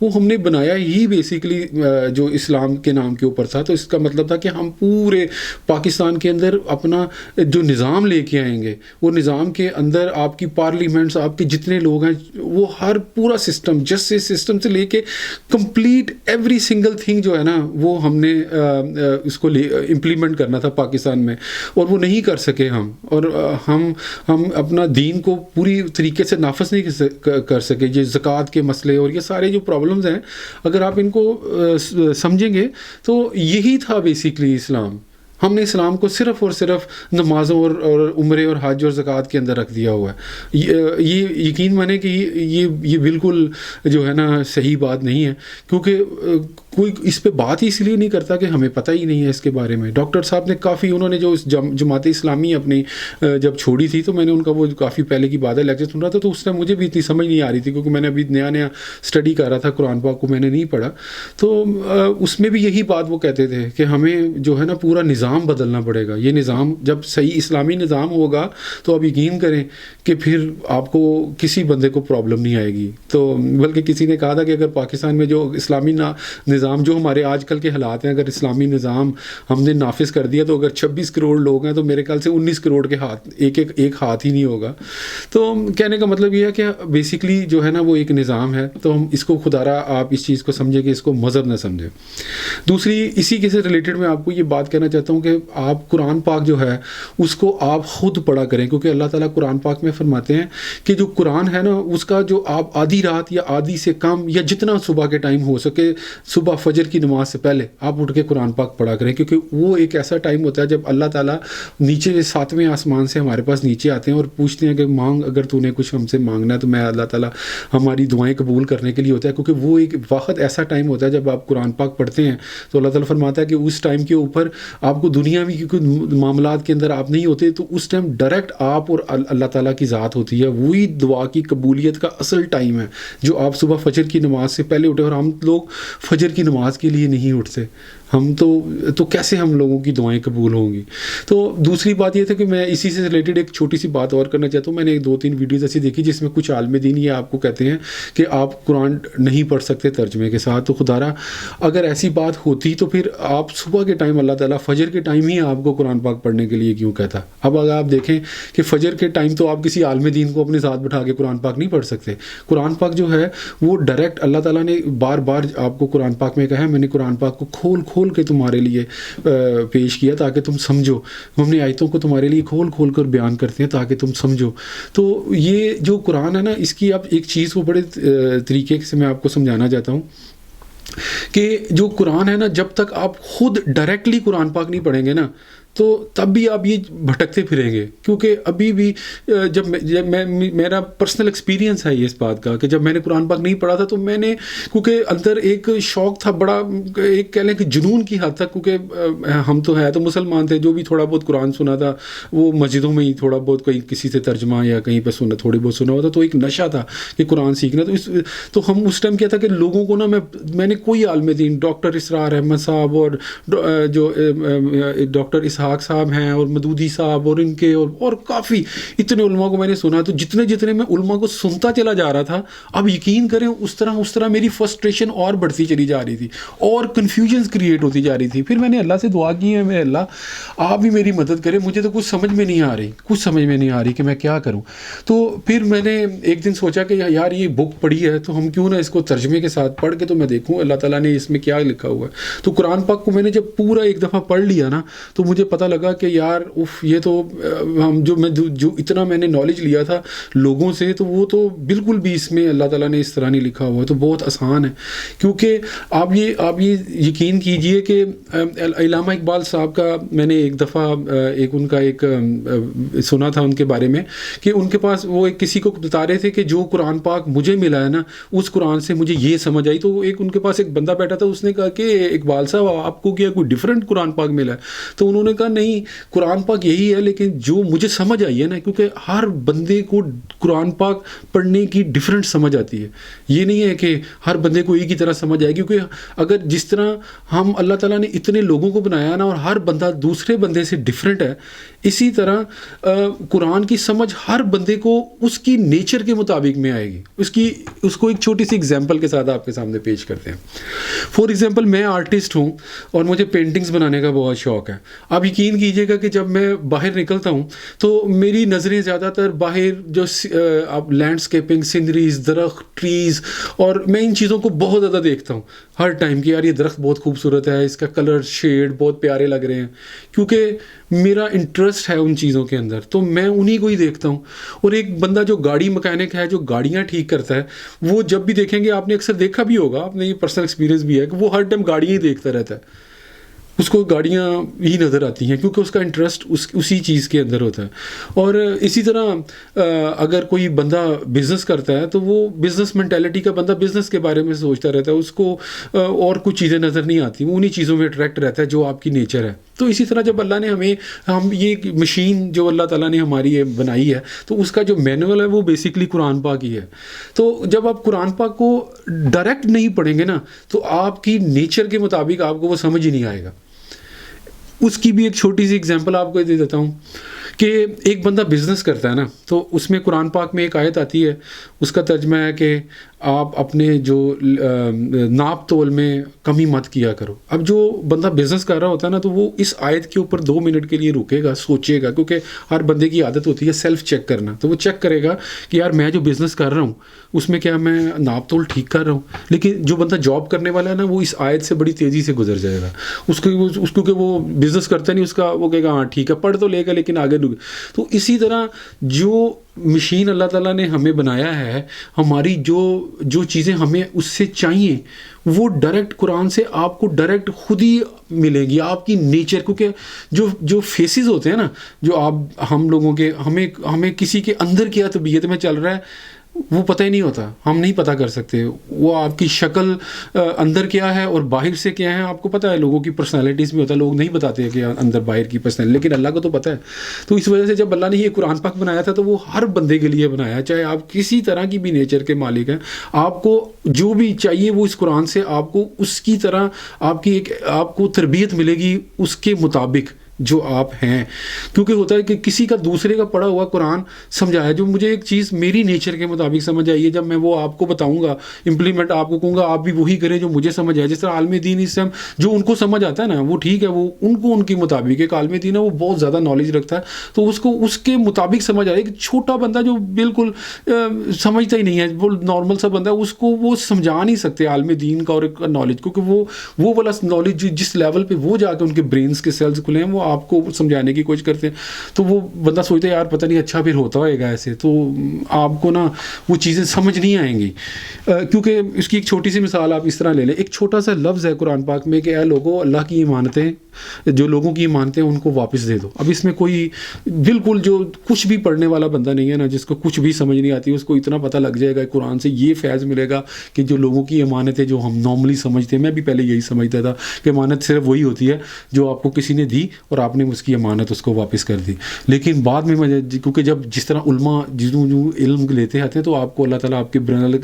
وہ ہم نے بنایا ہی بیسیکلی جو اسلام کے نام کے اوپر تھا. تو اس کا مطلب تھا کہ ہم پورے پاکستان کے اندر اپنا جو نظام لے کے آئیں گے, وہ نظام کے اندر آپ کی پارلیمنٹس, آپ کے جتنے لوگ ہیں, وہ ہر پورا سسٹم, جسٹس سسٹم سے لے کے کمپلیٹ ایوری سنگل تھنگ جو ہے نا, وہ ہم نے اس کو امپلیمنٹ کرنا تھا پاکستان میں, اور وہ نہیں کر سکے ہم. اور ہم اپنا دین کو پوری طریقے سے نافذ نہیں کر سکے. یہ زکوٰۃ کے مسئلے اور یہ سارے جو پرابلمز ہیں, اگر آپ ان کو سمجھیں گے تو یہی تھا بیسیکلی اسلام. ہم نے اسلام کو صرف اور صرف نمازوں اور عمرے اور حج اور زکوٰۃ کے اندر رکھ دیا ہوا ہے. یہ یقین مانے کہ یہ بالکل جو ہے نا صحیح بات نہیں ہے, کیونکہ کوئی اس پہ بات ہی اس لیے نہیں کرتا کہ ہمیں پتہ ہی نہیں ہے اس کے بارے میں. ڈاکٹر صاحب نے کافی, انہوں نے جو اس جماعت اسلامی اپنی جب چھوڑی تھی, تو میں نے ان کا وہ کافی پہلے کی بات ہے لیکچر سن رہا تھا, تو اس ٹائم مجھے بھی اتنی سمجھ نہیں آ رہی تھی, کیونکہ میں نے ابھی نیا اسٹڈی کر رہا تھا, قرآن پاک کو میں نے نہیں پڑھا. تو اس میں بھی یہی بات وہ کہتے تھے کہ ہمیں جو ہے نا پورا نظام بدلنا پڑے گا. یہ نظام جب صحیح اسلامی نظام ہوگا تو آپ یقین کریں کہ پھر آپ کو کسی بندے کو پرابلم نہیں آئے گی. تو بلکہ کسی نے کہا تھا کہ اگر پاکستان میں جو اسلامی نظام جو ہمارے آج کل کے حالات ہیں, اگر اسلامی نظام ہم نے نافذ کر دیا, تو اگر 26 کروڑ لوگ ہیں تو میرے خیال سے 19 کروڑ کے ہاتھ ایک ہاتھ ہی نہیں ہوگا. تو کہنے کا مطلب یہ ہے کہ بیسیکلی جو ہے نا وہ ایک نظام ہے. تو ہم اس کو خدا را آپ اس چیز کو سمجھیں کہ اس کو مذہب نہ سمجھیں. دوسری اسی کے سے ریلیٹڈ میں آپ کو یہ بات کہنا چاہتا ہوں کہ آپ قرآن پاک جو ہے اس کو آپ خود پڑھا کریں, کیونکہ اللہ تعالیٰ قرآن پاک میں فرماتے ہیں کہ جو قرآن ہے نا, اس کا جو آپ آدھی رات یا آدھی سے کم یا جتنا صبح کے ٹائم ہو سکے, صبح فجر کی نماز سے پہلے آپ اٹھ کے قرآن پاک پڑھا کریں, کیونکہ وہ ایک ایسا ٹائم ہوتا ہے جب اللہ تعالیٰ نیچے 7ویں آسمان سے ہمارے پاس نیچے آتے ہیں اور پوچھتے ہیں کہ مانگ, اگر تو نے کچھ ہم سے مانگنا ہے. تو میں اللہ تعالیٰ ہماری دعائیں قبول کرنے کے لیے ہوتا ہے, کیونکہ وہ ایک وقت ایسا ٹائم ہوتا ہے جب آپ قرآن پاک پڑھتے ہیں تو اللہ تعالیٰ فرماتا ہے کہ اس ٹائم کے اوپر آپ کو دنیاوی کیونکہ معاملات کے اندر آپ نہیں ہوتے, تو اس ٹائم ڈائریکٹ آپ اور اللہ تعالیٰ کی ذات ہوتی ہے. وہی دعا کی قبولیت کا اصل ٹائم ہے جو آپ صبح فجر کی نماز سے پہلے اٹھے. اور ہم لوگ فجر کی نماز کے لیے نہیں اٹھتے, ہم تو کیسے ہم لوگوں کی دعائیں قبول ہوں گی. تو دوسری بات یہ تھا کہ میں اسی سے ریلیٹڈ ایک چھوٹی سی بات اور کرنا چاہتا ہوں. میں نے 2-3 ویڈیوز ایسی دیکھی جس میں کچھ عالم دین یہ آپ کو کہتے ہیں کہ آپ قرآن نہیں پڑھ سکتے ترجمے کے ساتھ. تو خدا را اگر ایسی بات ہوتی تو پھر آپ صبح کے ٹائم اللہ تعالیٰ فجر کے ٹائم ہی آپ کو قرآن پاک پڑھنے کے لیے کیوں کہتا. اب اگر آپ دیکھیں کہ فجر کے ٹائم تو آپ کسی عالم دین کو اپنے ساتھ بٹھا کے قرآن پاک نہیں پڑھ سکتے. قرآن پاک جو ہے وہ ڈائریکٹ اللہ تعالیٰ نے بار بار آپ کو قرآن پاک میں کہا ہے, میں نے قرآن پاک کو کھول کے تمہارے لیے پیش کیا تاکہ تم سمجھو. ہم نے آیتوں کو تمہارے لیے کھول کر بیان کرتے ہیں تاکہ تم سمجھو. تو یہ جو قرآن ہے نا, اس کی اب ایک چیز کو بڑے طریقے سے میں آپ کو سمجھانا چاہتا ہوں کہ جو قرآن ہے نا, جب تک آپ خود ڈائریکٹلی قرآن پاک نہیں پڑھیں گے نا, تو تب بھی آپ یہ بھٹکتے پھریں گے. کیونکہ ابھی بھی جب میرا پرسنل ایکسپیرینس ہے یہ اس بات کا کہ جب میں نے قرآن پاک نہیں پڑھا تھا تو میں نے, کیونکہ اندر ایک شوق تھا بڑا, ایک کہہ لیں کہ جنون کی حد تک, کیونکہ ہم تو ہے تو مسلمان تھے, جو بھی تھوڑا بہت قرآن سنا تھا وہ مسجدوں میں ہی تھوڑا بہت کوئی کسی سے ترجمہ یا کہیں پہ سنا تھوڑی بہت سنا ہوتا, تو ایک نشہ تھا کہ قرآن سیکھنا. تو ہم اس ٹائم کیا تھا کہ لوگوں کو نا میں نے کوئی عالم دین, ڈاکٹر اسرار احمد صاحب اور جو ڈاکٹر اسحاق صاحب ہیں اور مدودی صاحب اور ان کے اور کافی اتنے علماء کو میں نے سنا. تو جتنے میں علماء کو سنتا چلا جا رہا تھا, اب یقین کریں اس طرح میری فرسٹریشن اور بڑھتی چلی جا رہی تھی اور کنفیوژنس کریٹ ہوتی جا رہی تھی. پھر میں نے اللہ سے دعا کی ہے, میں اللہ آپ بھی میری مدد کریں, مجھے تو کچھ سمجھ میں نہیں آ رہی کہ میں کیا کروں. تو پھر میں نے ایک دن سوچا کہ یار یہ بک پڑھی ہے تو ہم کیوں نہ اس کو ترجمے کے ساتھ پڑھ کے تو میں دیکھوں اللہ تعالیٰ نے اس میں کیا لکھا ہوا ہے. تو قرآن پاک کو میں نے جب پورا ایک دفعہ پڑھ لیا نا, تو مجھے پتہ لگا کہ یار یہ تو ہم جو اتنا میں نے نالج لیا تھا لوگوں سے, تو وہ تو بالکل بھی اس میں اللہ تعالیٰ نے اس طرح نہیں لکھا ہوا ہے. تو بہت آسان ہے, کیونکہ آپ یہ یقین کیجئے کہ علامہ اقبال صاحب کا میں نے ایک دفعہ ان کا ایک سنا تھا ان کے بارے میں کہ ان کے پاس وہ ایک کسی کو بتا رہے تھے کہ جو قرآن پاک مجھے ملا ہے نا, اس قرآن سے مجھے یہ سمجھ آئی. تو ایک ان کے پاس ایک بندہ بیٹھا تھا, اس نے کہا کہ اقبال صاحب آپ کو کیا کوئی ڈفرینٹ قرآن پاک ملا ہے؟ تو انہوں نے کہا نہیں, قرآن پاک یہی ہے, لیکن جو مجھے سمجھ آئی ہے نا, کیونکہ ہر بندے کو قرآن پاک پڑھنے کی ڈفرینٹ سمجھ آتی ہے. یہ نہیں ہے کہ ہر بندے کو ایک ہی طرح سمجھ آئے, کیونکہ اگر جس طرح ہم اللہ تعالیٰ نے اتنے لوگوں کو بنایا نا اور ہر بندہ دوسرے بندے سے ڈفرینٹ ہے, اسی طرح قرآن کی سمجھ ہر بندے کو اس کی نیچر کے مطابق میں آئے گی. اس کو ایک چھوٹی سی اگزامپل کے ساتھ آپ کے سامنے پیش کرتے ہیں. فار ایگزامپل میں آرٹسٹ ہوں اور مجھے پینٹنگز بنانے کا بہت شوق ہے. آپ یقین کیجئے گا کہ جب میں باہر نکلتا ہوں تو میری نظریں زیادہ تر باہر جو آپ لینڈسکیپنگ، سینریز، درخت، ٹریز، اور میں ان چیزوں کو بہت زیادہ دیکھتا ہوں ہر ٹائم کہ یار یہ درخت بہت خوبصورت ہے، اس کا کلر شیڈ بہت پیارے لگ رہے ہیں، کیونکہ میرا انٹرسٹ ہے ان چیزوں کے اندر، تو میں انہی کو ہی دیکھتا ہوں. اور ایک بندہ جو گاڑی مکینک ہے، جو گاڑیاں ٹھیک کرتا ہے، وہ جب بھی دیکھیں گے، آپ نے اکثر دیکھا بھی ہوگا، آپ نے یہ پرسنل ایکسپیرینس بھی ہے کہ وہ ہر ٹائم گاڑیاں ہی دیکھتا رہتا ہے، اس کو گاڑیاں ہی نظر آتی ہیں کیونکہ اس کا انٹرسٹ اسی چیز کے اندر ہوتا ہے. اور اسی طرح اگر کوئی بندہ بزنس کرتا ہے تو وہ بزنس مینٹیلٹی کا بندہ بزنس کے بارے میں سوچتا رہتا ہے، اس کو اور کچھ چیزیں نظر نہیں آتی، وہ انہی چیزوں میں اٹریکٹ رہتا ہے جو آپ کی نیچر ہے. تو اسی طرح جب اللہ نے ہم یہ مشین جو اللہ تعالیٰ نے ہماری بنائی ہے، تو اس کا جو مینول ہے وہ بیسکلی قرآن پاک ہی ہے. تو جب آپ قرآن پاک کو ڈائریکٹ نہیں پڑھیں گے نا، تو آپ کی نیچر کے مطابق آپ کو وہ سمجھ ہی نہیں آئے گا. اس کی بھی ایک چھوٹی سی ایگزامپل آپ کو دے دیتا ہوں کہ ایک بندہ بزنس کرتا ہے نا، تو اس میں قرآن پاک میں ایک آیت آتی ہے، اس کا ترجمہ ہے کہ آپ اپنے جو ناپ تول میں کمی مت کیا کرو. اب جو بندہ بزنس کر رہا ہوتا ہے نا، تو وہ اس آیت کے اوپر 2 منٹ کے لیے رکے گا، سوچے گا، کیونکہ ہر بندے کی عادت ہوتی ہے سیلف چیک کرنا. تو وہ چیک کرے گا کہ یار میں جو بزنس کر رہا ہوں اس میں کیا میں ناپ تول ٹھیک کر رہا ہوں. لیکن جو بندہ جاب کرنے والا ہے نا، وہ اس آیت سے بڑی تیزی سے گزر جائے گا. اس کو کہ وہ بزنس کرتا نہیں، اس کا وہ کہے گا ہاں ٹھیک ہے، پڑھ تو لے گا لیکن آگے ڈوبے. تو اسی طرح جو مشین اللہ تعالیٰ نے ہمیں بنایا ہے، ہماری جو چیزیں ہمیں اس سے چاہیے وہ ڈائریکٹ قرآن سے آپ کو ڈائریکٹ خود ہی ملیں گی، آپ کی نیچر. کیونکہ جو فیسز ہوتے ہیں نا، جو ہم لوگوں کے، ہمیں کسی کے اندر کیا طبیعت میں چل رہا ہے وہ پتہ ہی نہیں ہوتا، ہم نہیں پتہ کر سکتے. وہ آپ کی شکل اندر کیا ہے اور باہر سے کیا ہے آپ کو پتہ ہے. لوگوں کی پرسنالٹیز میں ہوتا ہے، لوگ نہیں بتاتے کہ اندر باہر کی پرسنالٹی، لیکن اللہ کو تو پتہ ہے. تو اس وجہ سے جب اللہ نے یہ قرآن پاک بنایا تھا تو وہ ہر بندے کے لیے بنایا، چاہے آپ کسی طرح کی بھی نیچر کے مالک ہیں، آپ کو جو بھی چاہیے وہ اس قرآن سے آپ کو اس کی طرح آپ کو تربیت ملے گی اس کے مطابق جو آپ ہیں. کیونکہ ہوتا ہے کہ کسی کا دوسرے کا پڑھا ہوا قرآن سمجھایا، جو مجھے ایک چیز میری نیچر کے مطابق سمجھ آئی ہے، جب میں وہ آپ کو بتاؤں گا امپلیمنٹ، آپ کو کہوں گا آپ بھی وہی کریں جو مجھے سمجھ آئے. جس طرح عالم دین اس ٹائم جو ان کو سمجھ آتا ہے نا وہ ٹھیک ہے، وہ ان کو ان کے مطابق. ایک عالم دین ہے وہ بہت زیادہ نالج رکھتا ہے، تو اس کو اس کے مطابق سمجھ آئے. ایک چھوٹا بندہ جو بالکل سمجھتا ہی نہیں ہے، وہ نارمل سا بندہ ہے، اس کو وہ سمجھا نہیں سکتے عالم دین کا اور ایک نالج، کیونکہ وہ والا نالج جس لیول پہ وہ جا کے ان کے برینس کے سیلز کھلے ہیں وہ آپ کو سمجھانے کی کوشش کرتے ہیں. تو وہ بندہ سوچتا ہے یار پتہ نہیں اچھا پھر ہوتا ہوئے گا ایسے، تو آپ کو نا وہ چیزیں سمجھ نہیں آئیں گی. کیونکہ اس کی ایک چھوٹی سی مثال آپ اس طرح لے لیں. ایک چھوٹا سا لفظ ہے قرآن پاک میں کہ اے لوگو، اللہ کی امانتیں، جو لوگوں کی امانتیں ان کو واپس دے دو. اب اس میں کوئی بالکل جو کچھ بھی پڑھنے والا بندہ نہیں ہے نا، جس کو کچھ بھی سمجھ نہیں آتی، اس کو اتنا پتہ لگ جائے گا قرآن سے، یہ فیض ملے گا کہ جو لوگوں کی امانتیں جو ہم نارملی سمجھتے ہیں، میں بھی پہلے یہی سمجھتا تھا کہ امانت صرف وہی ہوتی ہے جو آپ کو کسی نے دی اور آپ نے اس کی امانت اس کو واپس کر دی. لیکن بعد میں کیونکہ جس طرح علماء جو علم لیتے آتے ہیں تو آپ کو اللہ تعالیٰ آپ کے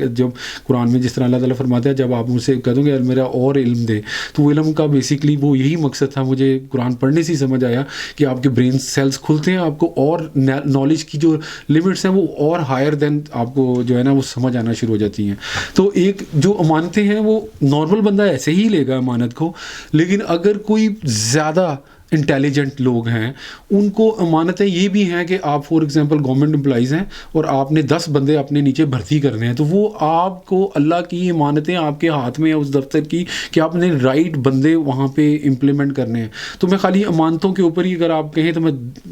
جب قرآن میں جس طرح اللہ تعالیٰ فرماتا ہے، جب آپ مجھ سے کہہ دو گے میرا اور علم دے، تو وہ علم کا بیسکلی وہ یہی مقصد تھا. مجھے قرآن پڑھنے سے سمجھ آیا کہ آپ کے برین سیلز کھلتے ہیں، آپ کو اور نالج کی جو لمٹس ہیں وہ اور ہائر دین آپ کو جو ہے نا وہ سمجھ آنا شروع ہو جاتی ہیں. تو ایک جو امانتیں ہیں وہ نارمل بندہ ایسے ہی لے گا امانت کو، لیکن اگر کوئی زیادہ انٹیلیجنٹ لوگ ہیں ان کو امانتیں یہ بھی ہیں کہ آپ فور ایگزامپل گورنمنٹ امپلائیز ہیں اور آپ نے 10 بندے اپنے نیچے بھرتی کرنے ہیں، تو وہ آپ کو اللہ کی امانتیں آپ کے ہاتھ میں ہیں اس دفتر کی کہ آپ نے رائٹ بندے وہاں پہ امپلیمنٹ کرنے ہیں. تو میں خالی امانتوں کے اوپر ہی اگر آپ کہیں تو میں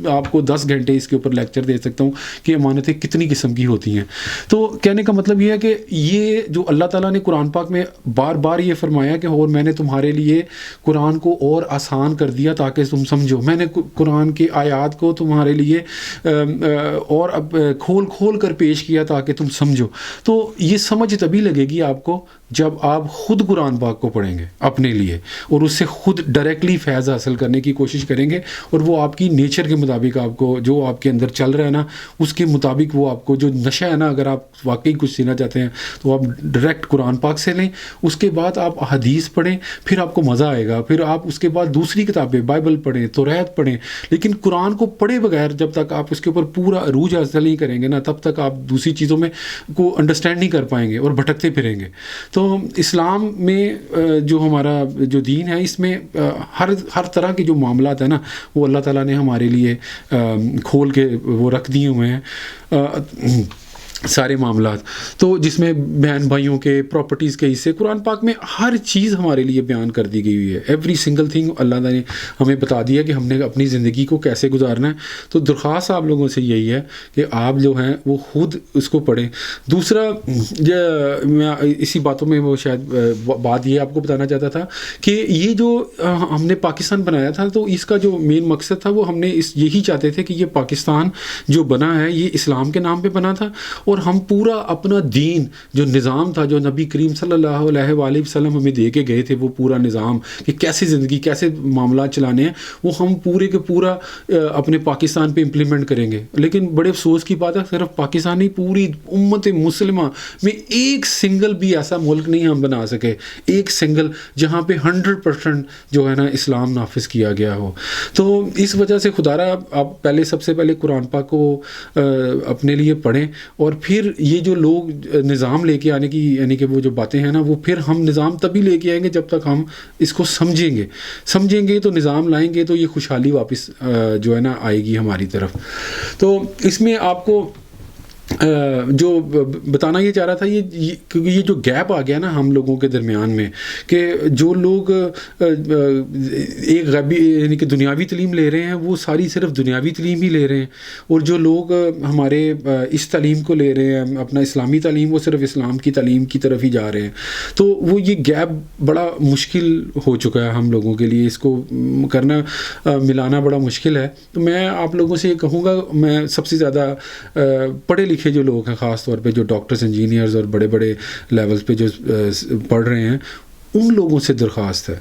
آپ کو 10 گھنٹے اس کے اوپر لیکچر دے سکتا ہوں کہ امانتیں کتنی قسم کی ہوتی ہیں. تو کہنے کا مطلب یہ ہے کہ یہ جو اللہ تعالیٰ نے قرآن پاک میں بار بار یہ فرمایا کہ اور میں نے تمہارے لیے قرآن کو اور آسان کر دیا تاکہ تم سمجھو، میں نے قرآن کی آیات کو تمہارے لیے اور اب کھول کر پیش کیا تاکہ تم سمجھو. تو یہ سمجھ تبھی لگے گی آپ کو جب آپ خود قرآن پاک کو پڑھیں گے اپنے لیے اور اس سے خود ڈائریکٹلی فیض حاصل کرنے کی کوشش کریں گے، اور وہ آپ کی نیچر کے مطابق آپ کو جو آپ کے اندر چل رہا ہے نا اس کے مطابق وہ آپ کو جو نشہ ہے نا، اگر آپ واقعی کچھ سینا چاہتے ہیں تو آپ ڈائریکٹ قرآن پاک سے لیں، اس کے بعد آپ حدیث پڑھیں، پھر آپ کو مزہ آئے گا، پھر آپ اس کے بعد دوسری کتابیں بائبل پڑھیں، توریت پڑھیں، لیکن قرآن کو پڑھے بغیر جب تک آپ اس کے اوپر پورا عروج حاصل نہیں کریں گے نا تب تک آپ دوسری چیزوں میں کو انڈرسٹینڈ نہیں کر پائیں گے اور بھٹکتے پھریں گے۔ تو اسلام میں جو ہمارا جو دین ہے اس میں ہر طرح کے جو معاملات ہیں نا وہ اللہ تعالیٰ نے ہمارے لیے کھول کے وہ رکھ دیے ہوئے ہیں، سارے معاملات، تو جس میں بہن بھائیوں کے پراپرٹیز کے حصے قرآن پاک میں ہر چیز ہمارے لیے بیان کر دی گئی ہوئی ہے۔ ایوری سنگل تھنگ اللہ تعالیٰ نے ہمیں بتا دیا کہ ہم نے اپنی زندگی کو کیسے گزارنا ہے۔ تو درخواست آپ لوگوں سے یہی ہے کہ آپ جو ہیں وہ خود اس کو پڑھیں۔ دوسرا میں اسی باتوں میں وہ شاید بات یہ آپ کو بتانا چاہتا تھا کہ یہ جو ہم نے پاکستان بنایا تھا تو اس کا جو مین مقصد تھا وہ ہم نے یہی چاہتے تھے کہ یہ پاکستان جو بنا ہے یہ اسلام کے نام پہ بنا تھا، اور ہم پورا اپنا دین جو نظام تھا جو نبی کریم صلی اللہ علیہ وآلہ وسلم ہمیں دے کے گئے تھے، وہ پورا نظام کہ کیسے زندگی کیسے معاملات چلانے ہیں، وہ ہم پورے کے پورا اپنے پاکستان پہ امپلیمنٹ کریں گے۔ لیکن بڑے افسوس کی بات ہے صرف پاکستان نہیں، پوری امت مسلمہ میں ایک سنگل بھی ایسا ملک نہیں ہم بنا سکے، ایک سنگل جہاں پہ 100% جو ہے نا اسلام نافذ کیا گیا ہو۔ تو اس وجہ سے خدا را آپ پہلے سب سے پہلے قرآن پاک کو اپنے لیے پڑھیں، اور پھر یہ جو لوگ نظام لے کے آنے کی یعنی کہ وہ جو باتیں ہیں نا وہ پھر ہم نظام تبھی لے کے آئیں گے جب تک ہم اس کو سمجھیں گے تو نظام لائیں گے تو یہ خوشحالی واپس جو ہے نا آئے گی ہماری طرف۔ تو اس میں آپ کو جو بتانا یہ چاہ رہا تھا کیونکہ یہ جو گیپ آ گیا نا ہم لوگوں کے درمیان میں کہ جو لوگ ایک غیبی یعنی کہ دنیاوی تعلیم لے رہے ہیں وہ ساری صرف دنیاوی تعلیم ہی لے رہے ہیں، اور جو لوگ ہمارے اس تعلیم کو لے رہے ہیں اپنا اسلامی تعلیم وہ صرف اسلام کی تعلیم کی طرف ہی جا رہے ہیں، تو وہ یہ گیپ بڑا مشکل ہو چکا ہے ہم لوگوں کے لیے، اس کو کرنا ملانا بڑا مشکل ہے۔ تو میں آپ لوگوں سے یہ کہوں گا، میں سب سے زیادہ پڑھے لکھے جو لوگ ہیں خاص طور پہ جو ڈاکٹرز انجینئرز اور بڑے بڑے لیولز پہ جو پڑھ رہے ہیں ان لوگوں سے درخواست ہے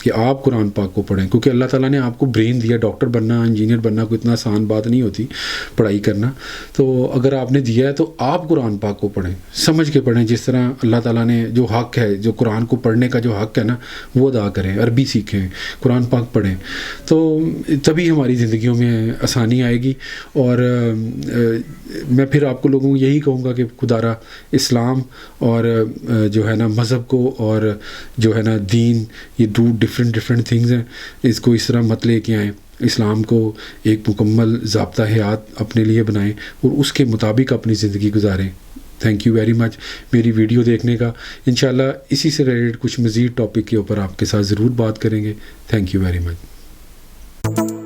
کہ آپ قرآن پاک کو پڑھیں، کیونکہ اللہ تعالیٰ نے آپ کو برین دیا، ڈاکٹر بننا انجینئر بننا کوئی اتنا آسان بات نہیں ہوتی پڑھائی کرنا، تو اگر آپ نے دیا ہے تو آپ قرآن پاک کو پڑھیں، سمجھ کے پڑھیں، جس طرح اللہ تعالیٰ نے جو حق ہے جو قرآن کو پڑھنے کا جو حق ہے نا وہ ادا کریں، عربی سیکھیں، قرآن پاک پڑھیں، تو تبھی ہماری زندگیوں میں آسانی آئے گی۔ اور میں پھر آپ کو لوگوں کو یہی کہوں گا کہ خدا را اسلام اور جو ہے نا مذہب کو اور جو ہے نا دین، یہ ڈفرینٹ تھنگز ہیں، اس کو اس طرح مت لے کے آئیں، اسلام کو ایک مکمل ضابطہ حیات اپنے لیے بنائیں اور اس کے مطابق اپنی زندگی گزاریں۔ تھینک یو ویری مچ میری ویڈیو دیکھنے کا، انشاءاللہ اسی سے ریلیٹڈ کچھ مزید ٹاپک کے اوپر آپ کے ساتھ ضرور بات کریں گے۔ Thank you very much.